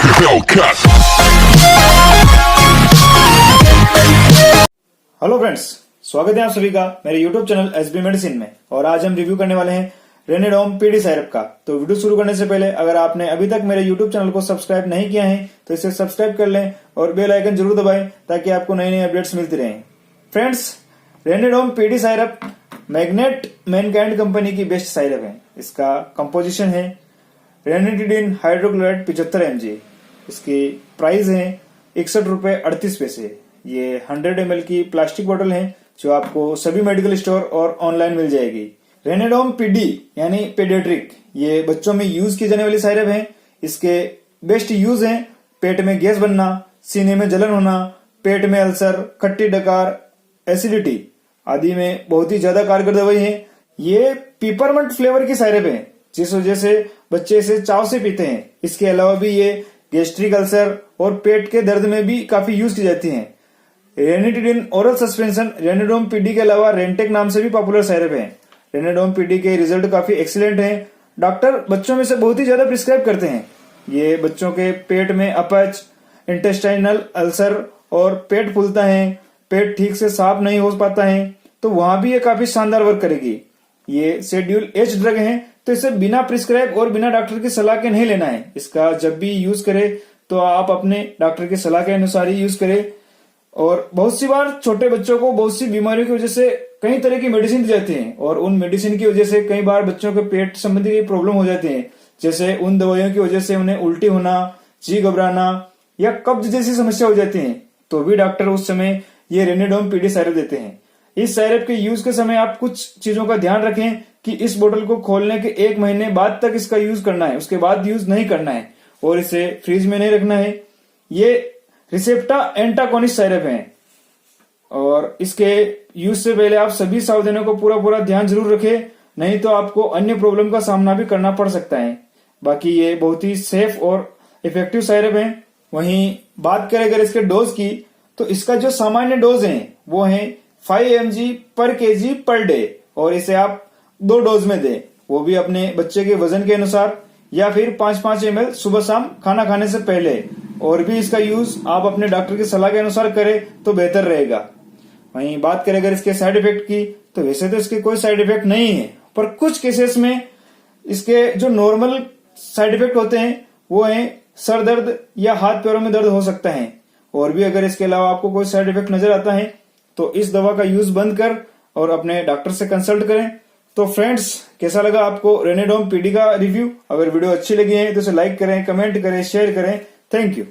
Hello friends, स्वागत है आप सभी का मेरे YouTube चैनल sbmedicine में। और आज हम रिव्यू करने वाले हैं रेनिडोम पीडी साइरप का। तो वीडियो शुरू करने से पहले अगर आपने अभी तक मेरे YouTube चैनल को सब्सक्राइब नहीं किया है तो इसे सब्सक्राइब कर लें और बेल आइकन जरूर दबाएं ताकि आपको नई नई अपडेट्स मिलती रहें। Friends, Renidom PD syrup Magnet Mankind company की बेस्ट साइरप है। इसका कंपोजिशन है रेनिडिन हाइड्रोक्लोराइड 75 mg। इसकी प्राइस है 61 रुपए 38 पैसे। ये 100 ml की प्लास्टिक बोतल है जो आपको सभी मेडिकल स्टोर और ऑनलाइन मिल जाएगी। रेनिडोम पीडी यानी पेडियाट्रिक, ये बच्चों में यूज की जाने वाली साइरप है। इसके बेस्ट यूज हैं पेट में गैस बनना, सीने में जलन होना, पेट में अल्सर, खट्टी डकार, एसिडिटी आदि में बहुत ही ज्यादा कारगर दवाई है। ये पिपरमेंट फ्लेवर की साइरप है जिस वजह से बच्चे इसे चाव से पीते हैं। इसके अलावा भी ये गैस्ट्रिक अल्सर और पेट के दर्द में भी काफी यूज की जाती है। रेनिडिन ओरल सस्पेंशन रेनिडोम पीडी के अलावा रेंटेक नाम से भी पॉपुलर साइरप है। रेनिडोम पीडी के रिजल्ट काफी एक्सीलेंट हैं। डॉक्टर बच्चों में से बहुत ही ज्यादा प्रिस्क्राइब करते हैं। ये बच्चों के पेट में अपच, इंटेस्टाइनल अल्सर और पेट फूलता है, पेट ठीक से साफ नहीं हो पाता है, तो वहां भी ये काफी शानदार वर्क करेगी। ये शेड्यूल एच ड्रग है तो इसे बिना प्रिस्क्राइब और बिना डॉक्टर की सलाह के नहीं लेना है। इसका जब भी यूज करें तो आप अपने डॉक्टर की सलाह के अनुसार ही यूज करें। और बहुत सी बार छोटे बच्चों को बहुत सी बीमारियों की वजह से कई तरह की मेडिसिन दी जाती है और उन मेडिसिन की वजह से कई बार बच्चों के पेट संबंधी प्रॉब्लम हो जाती है। जैसे उन दवाइयों की वजह से उन्हें उल्टी होना, जी घबराना या कब्ज जैसी समस्या हो जाती है, तो भी डॉक्टर उस समय ये रेनिडोम पीडी साइरप देते हैं। इस साइरप के यूज के समय आप कुछ चीजों का ध्यान रखें कि इस बोतल को खोलने के 1 महीने बाद तक इसका यूज करना है, उसके बाद यूज नहीं करना है और इसे फ्रिज में नहीं रखना है। ये रिसेप्टा एंटाकोनिस्ट साइरप है और इसके यूज से पहले आप सभी सावधानियों को पूरा ध्यान जरूर रखें, नहीं तो आपको अन्य प्रॉब्लम का सामना भी करना पड़ सकता है। बाकी ये बहुत ही सेफ और इफेक्टिव साइरप है। वहीं बात करें अगर इसके डोज की, तो इसका जो सामान्य डोज है वो है 5 mg पर kg पर डे और इसे आप 2 डोज में दें, वो भी अपने बच्चे के वजन के अनुसार, या फिर 5-5 ml सुबह शाम खाना खाने से पहले। और भी इसका यूज आप अपने डॉक्टर की सलाह के अनुसार करें तो बेहतर रहेगा। वहीं बात करें अगर इसके साइड इफेक्ट की, तो वैसे तो इसके कोई साइड इफेक्ट नहीं है, पर कुछ केसेस में इसके जो नॉर्मल साइड इफेक्ट होते हैं वो है सर दर्द या हाथ पैरों में दर्द हो सकता है। और भी अगर इसके अलावा आपको कोई साइड इफेक्ट नजर आता है तो इस दवा का यूज बंद कर और अपने डॉक्टर से कंसल्ट करें। तो फ्रेंड्स, कैसा लगा आपको रेनिडोम पीडी का रिव्यू? अगर वीडियो अच्छी लगी है तो इसे लाइक करें, कमेंट करें, शेयर करें। Thank you.